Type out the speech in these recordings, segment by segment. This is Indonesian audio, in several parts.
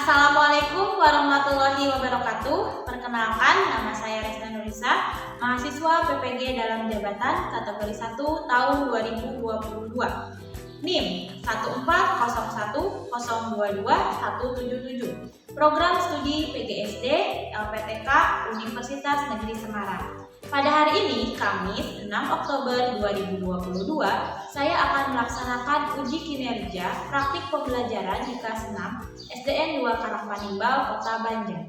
Assalamualaikum warahmatullahi wabarakatuh. Perkenalkan, nama saya Resna Nurisa, mahasiswa PPG dalam jabatan kategori 1 tahun 2022. NIM 1401022 Program Studi PGSD LPTK Universitas Negeri Semarang. Pada hari ini, Kamis 6 Oktober 2022, saya akan melaksanakan uji kinerja praktik pembelajaran di kelas 6 SDN 2 Karangpanimbal, Kota Banjar.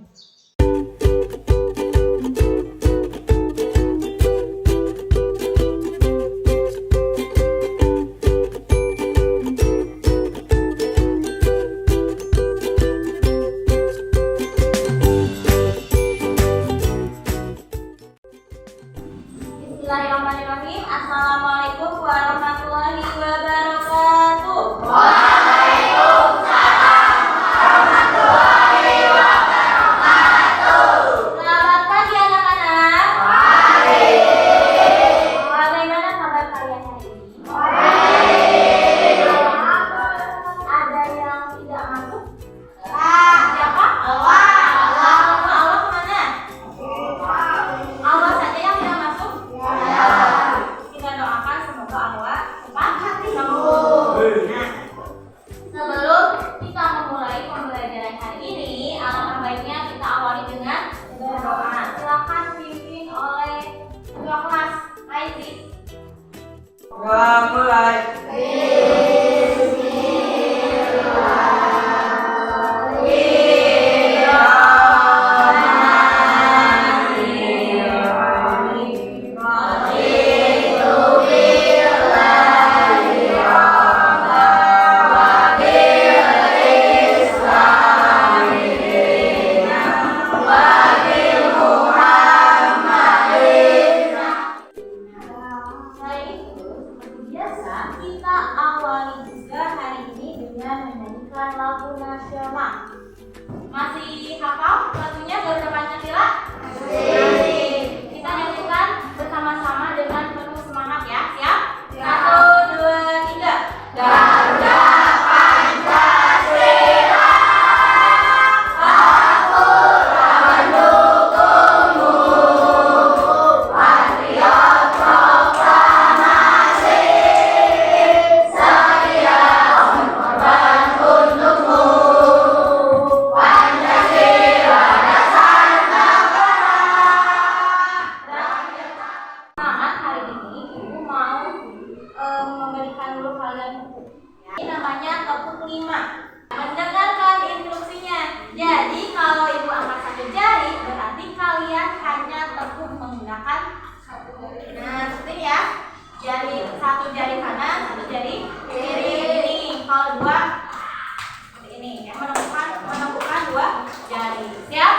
Bismillahirrahmanirrahim. Assalamualaikum warahmatullahi wabarakatuh. Waalaikumsalam warahmatullahi wabarakatuh. Selamat pagi anak-anak. Pagi. Bagaimana kabar kalian hari ini? Baik. Ada yang tidak masuk? Siapa? Allah. Allah kemana? Allah saja yang tidak masuk. Kita doakan semoga Allah cepat sembuh. Nah, sebelum kita memulai pembelajaran hari ini, alangkah baiknya kita awali dengan doa. Silakan dipimpin oleh ketua kelas. Aizis. Mulai. Kita awali juga hari ini dengan menyanyikan lagu nasional. Masih hafal lagunya Garuda Pancasila? Masih. Kita nyanyikan bersama-sama dengan penuh semangat ya. Siap? 1, 2, 3. Garuda Pancasila, aku mendukungmu. Patriot proklamasi, saya berkorban untukmu. Pancasila dasar negara. Semangat hari ini Ibu mau memberikan dulu kalian buku. Ini namanya tepuk 5. Mendengarkan instruksinya. Jadi kalau Ibu angkat satu jari, berarti kalian hanya tepuk menggunakan satu jari. Nah, seperti ini ya. Satu jari kanan, satu jari kiri. Ini kalau dua seperti ini. Yang menentukan dua jari. Siap?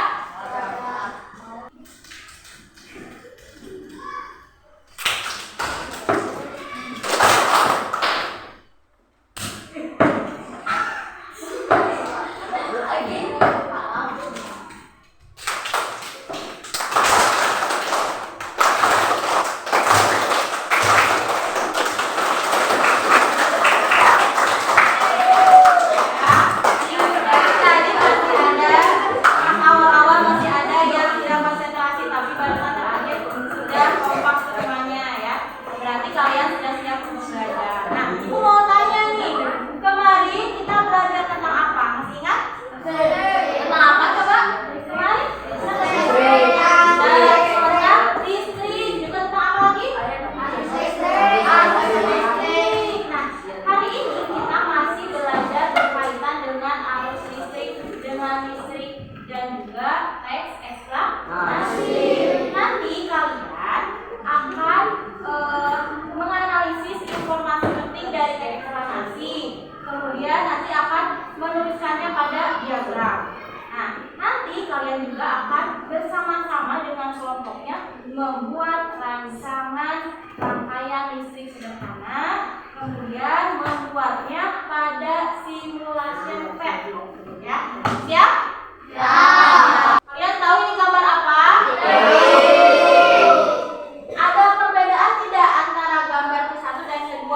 Tadi masih ada, awal-awal masih ada yang tidak konsentrasi, tapi barusan terakhir sudah kompak semuanya ya. Berarti kalian sudah siap untuk belajar. Nah, aku mau tanya nih, kemarin kita belajar tentang apa? Masih ingat? Tentang apa coba? Kemarin? Tentang listrik, juga tentang apa lagi? Arus listrik. Nah, hari ini kita masih belajar berkaitan dengan arus listrik, dengan listrik dan juga teks eksklamasi. Nanti kalian akan menganalisis informasi penting dari teks eksklamasi. Kemudian nanti akan menuliskannya pada diagram. Nah, nanti kalian juga akan bersama-sama dengan kelompoknya membuat rancangan rangkaian listrik sederhana, kemudian membuatnya pada simulation pad. Ya, siap? Siap. Kalian tahu ini gambar apa? Ada perbedaan tidak antara gambar ke-1 dan ke-2?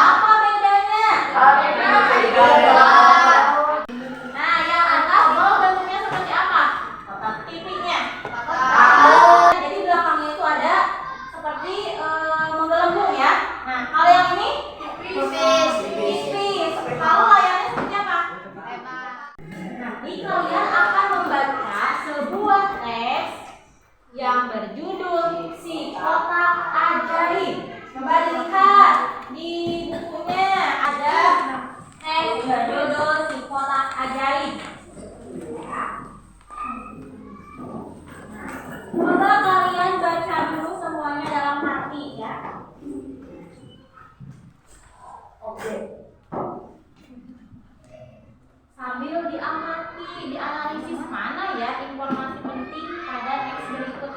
Apa bedanya? sambil diamati, dianalisis mana ya informasi penting pada teks berikut.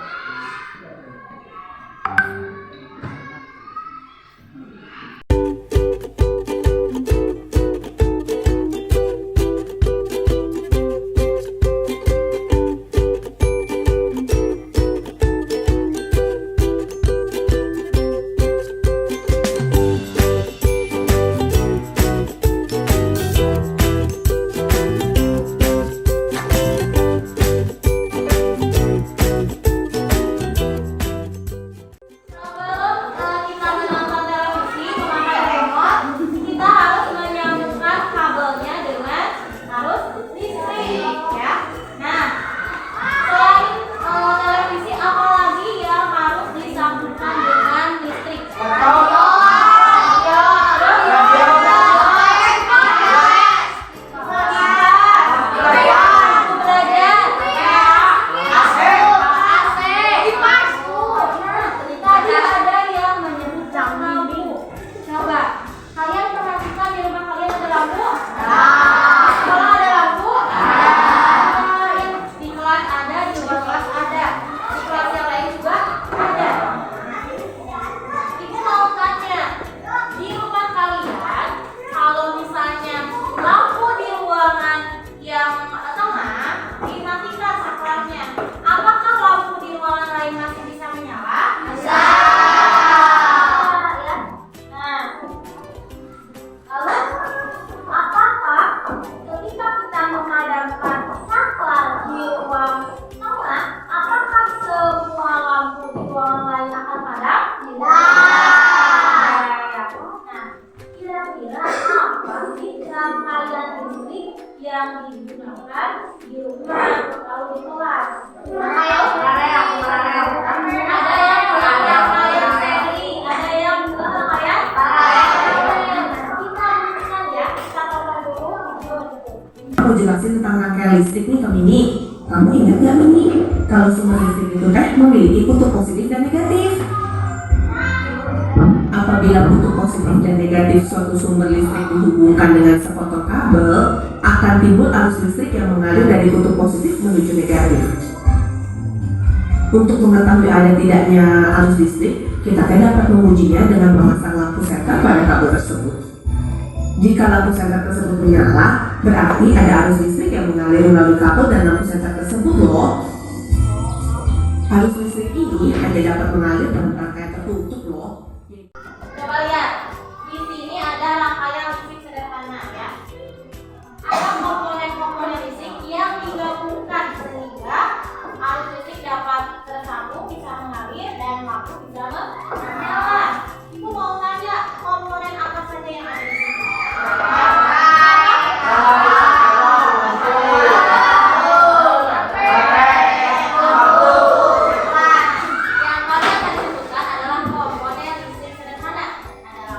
Yang digunakan di rumah atau di kelas. Ada yang seri, ada yang kayak kita ya, kita coba dulu Aku jelasin tentang rangkaian listrik nih ke Mini. Kamu ingat gak Mini? Kalau sumber listrik itu memiliki kutub positif dan negatif. Apabila kutub positif dan negatif suatu sumber listrik dihubungkan dengan sepotong kabel, akan timbul arus listrik yang mengalir dari kutub positif menuju negatif. Untuk mengetahui ada tidaknya arus listrik, kita dapat mengujinya dengan memasang lampu senter pada kabel tersebut. Jika lampu senter tersebut menyala, berarti ada arus listrik yang mengalir melalui kabel dan lampu senter tersebut loh. Arus listrik ini hanya dapat mengalir dalam rangkaian tertutup loh. Coba lihat, di sini ada rangkaian listrik sederhana ya. Ada komponen-komponen listrik yang digabungkan sehingga arus listrik dapat tersambung, bisa mengalir dan lampu bisa menyala. Ibu mau tanya komponen apa saja yang ada di sini? Yang kalian tadi sebutkan adalah komponen listrik sederhana. Ada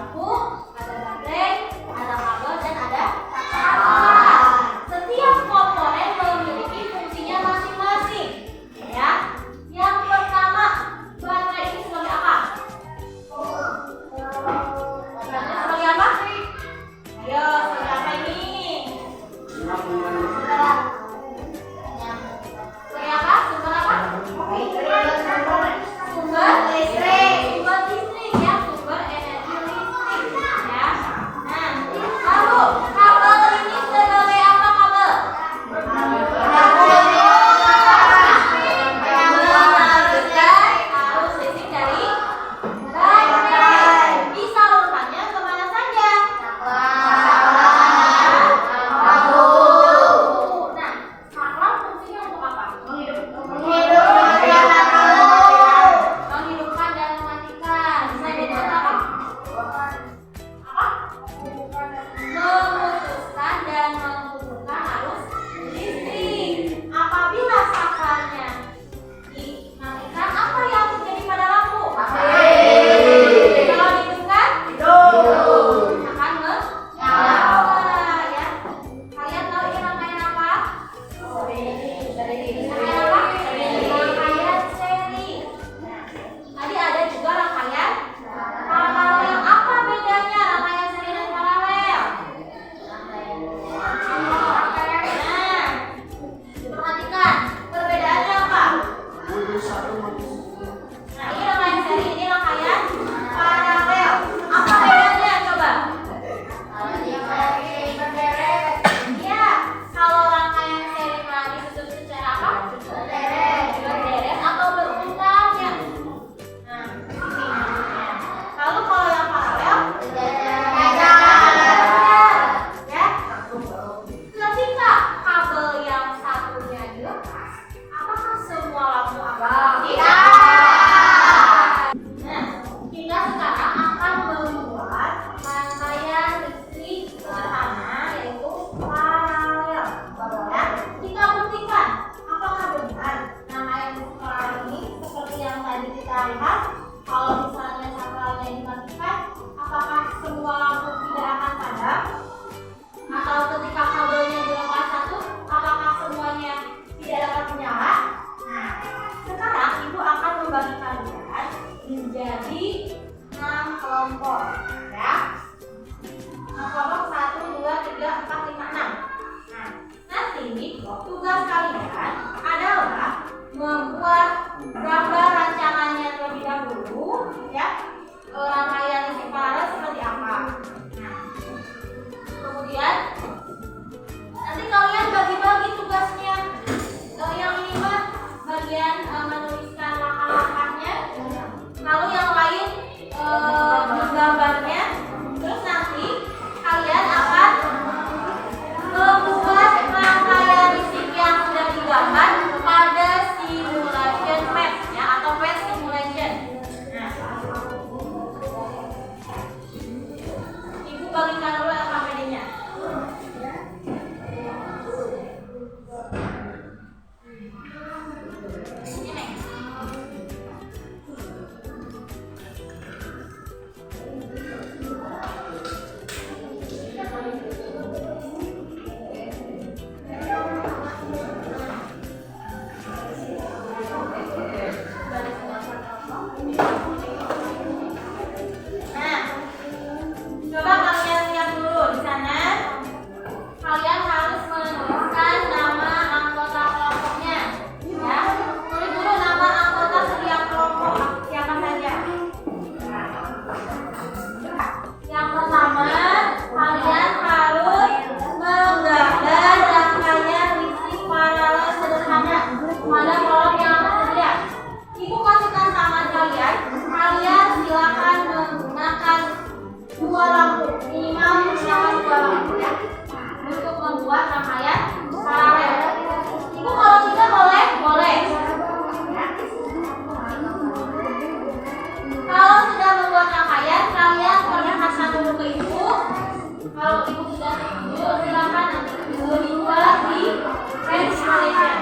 Yuk silakan nanti dijual di Fans Malaysia.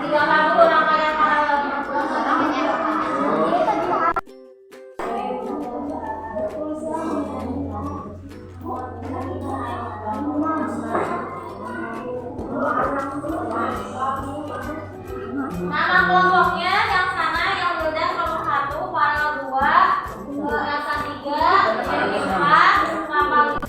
Tinggal kamu rangkaian paralel. Nama kelompoknya yang sana yang udah kelompok 1, paralel 2, elsa 3, yang 4, kapal.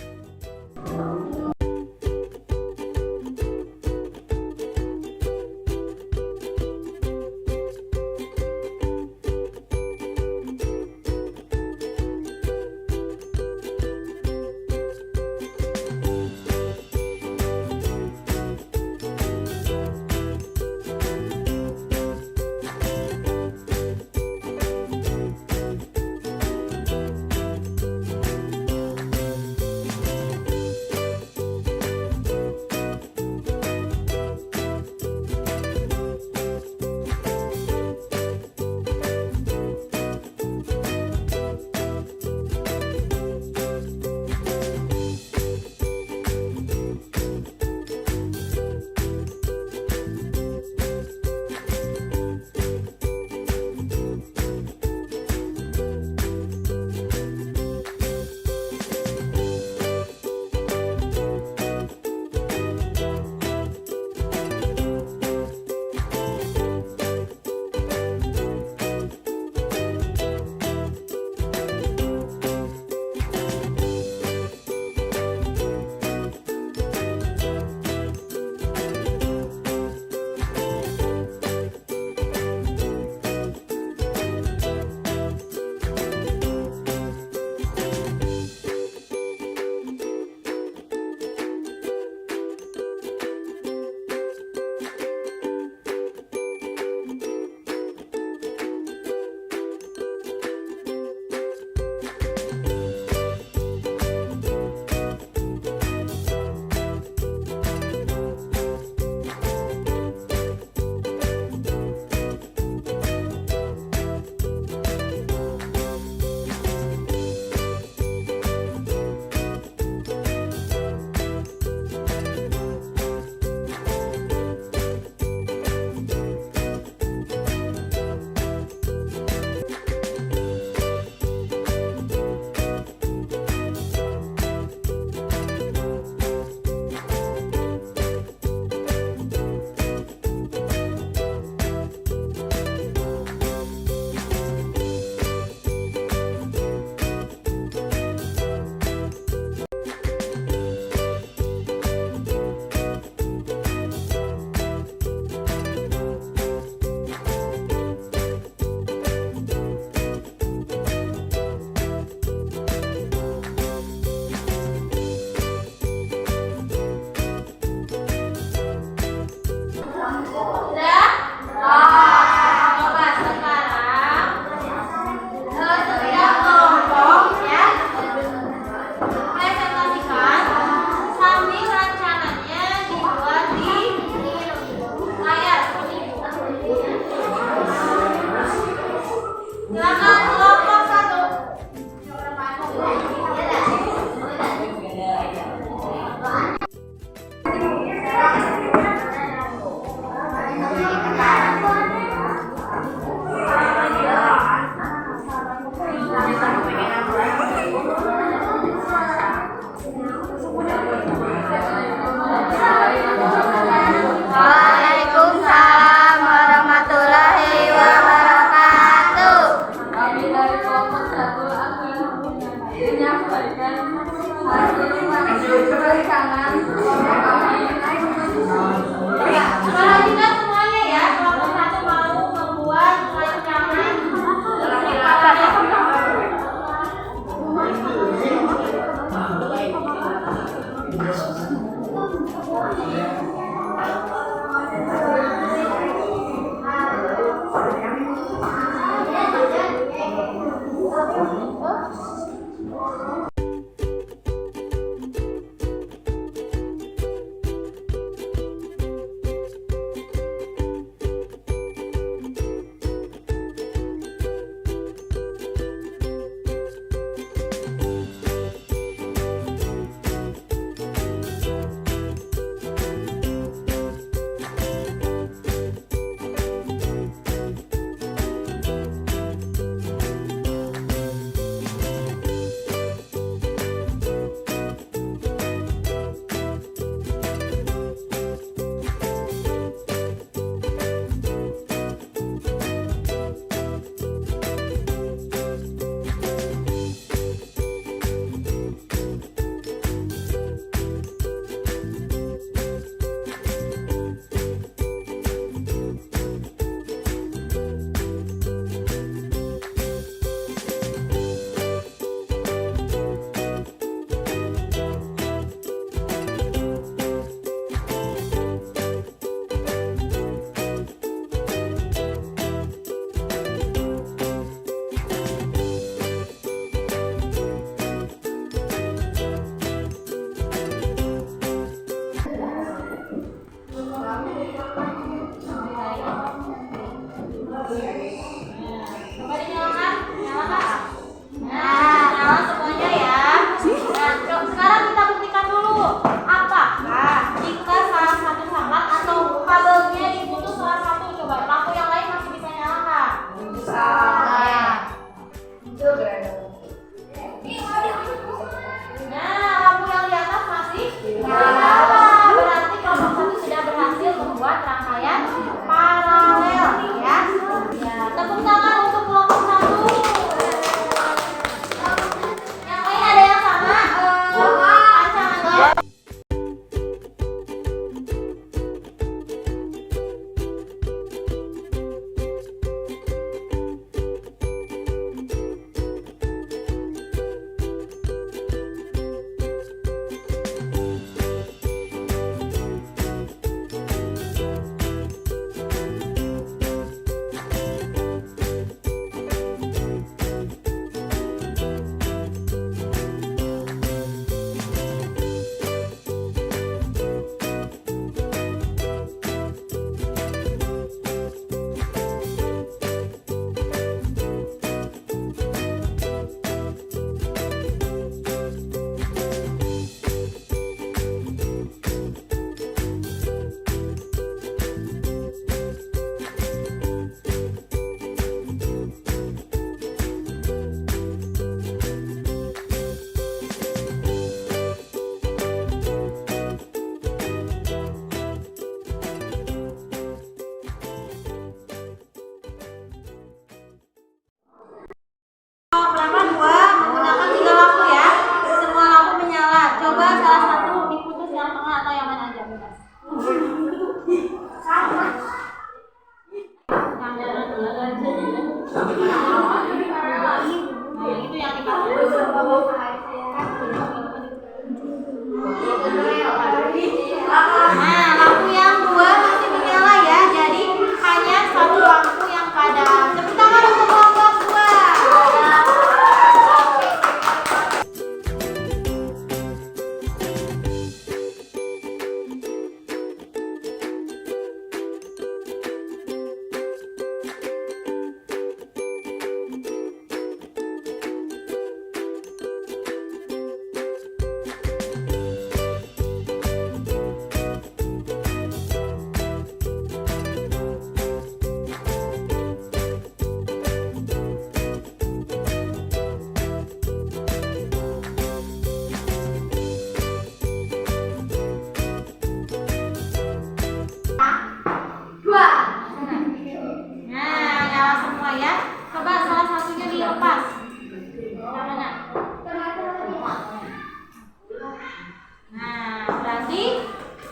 Perhatikan semuanya ya, kelompok 1 mau membuat rancangan.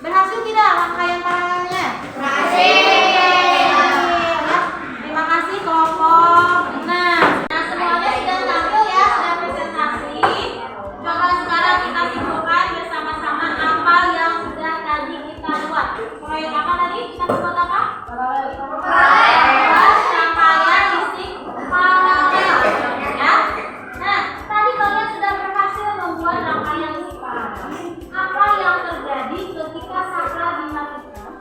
berhasil tidak rangkaian paralelnya? Berhasil. Terima kasih kelompok 6. Nah, semuanya sudah tampil ya, sudah presentasi. Coba sekarang kita simpulkan bersama-sama apa yang sudah tadi kita buat. Proyek apa tadi? Kita buat apa? Rangkaian listrik paralel. Ya. Nah, tadi kalian sudah berhasil membuat rangkaian listrik paralel. Apa yang terjadi ketika saklar dimatikan?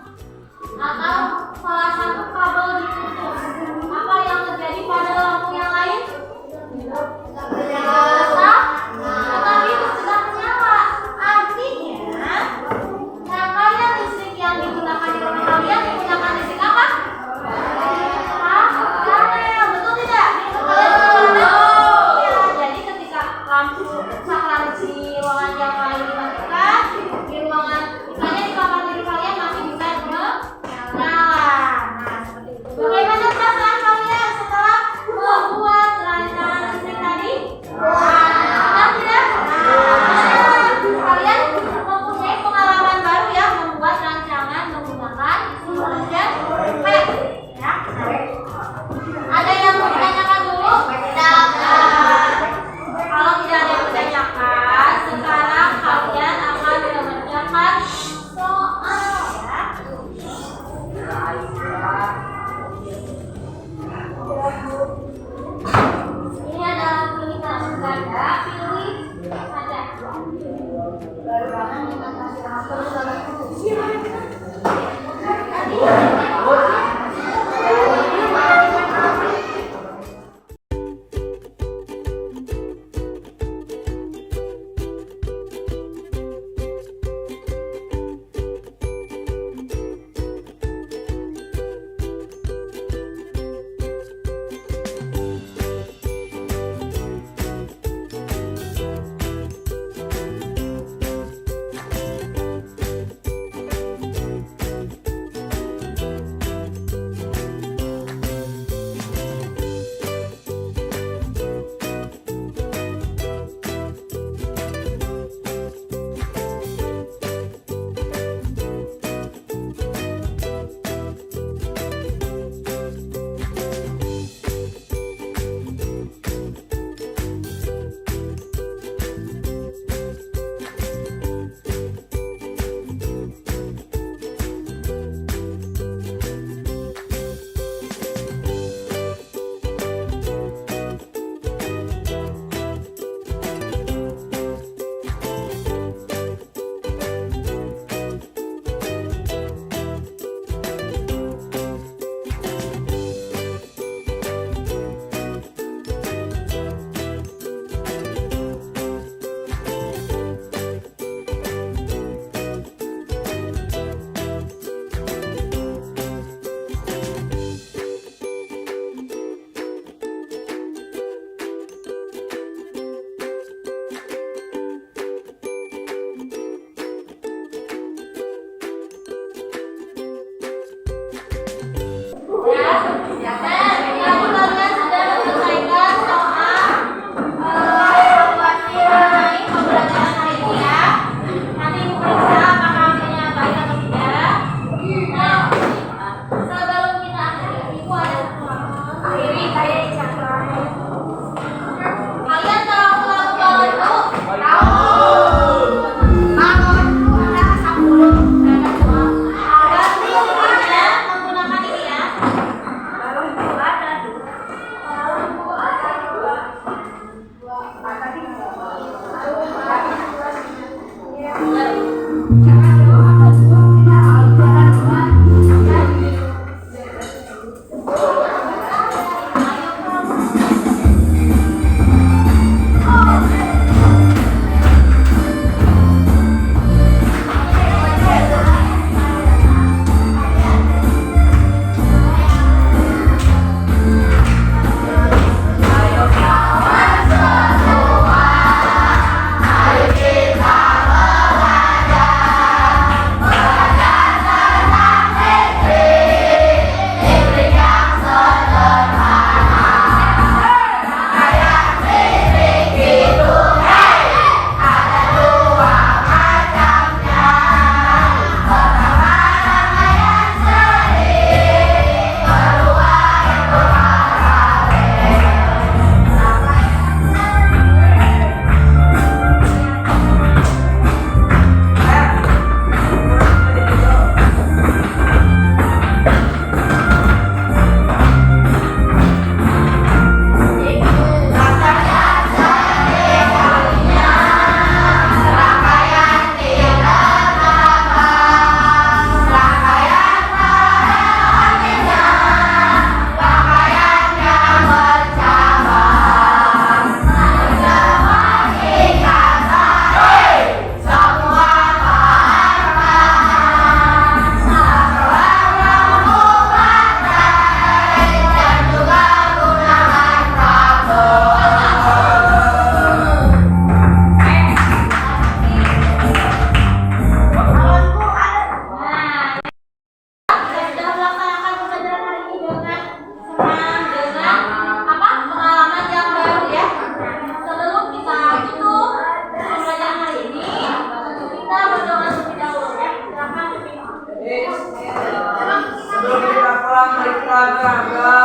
Sebelum kita pulang balik olahraga,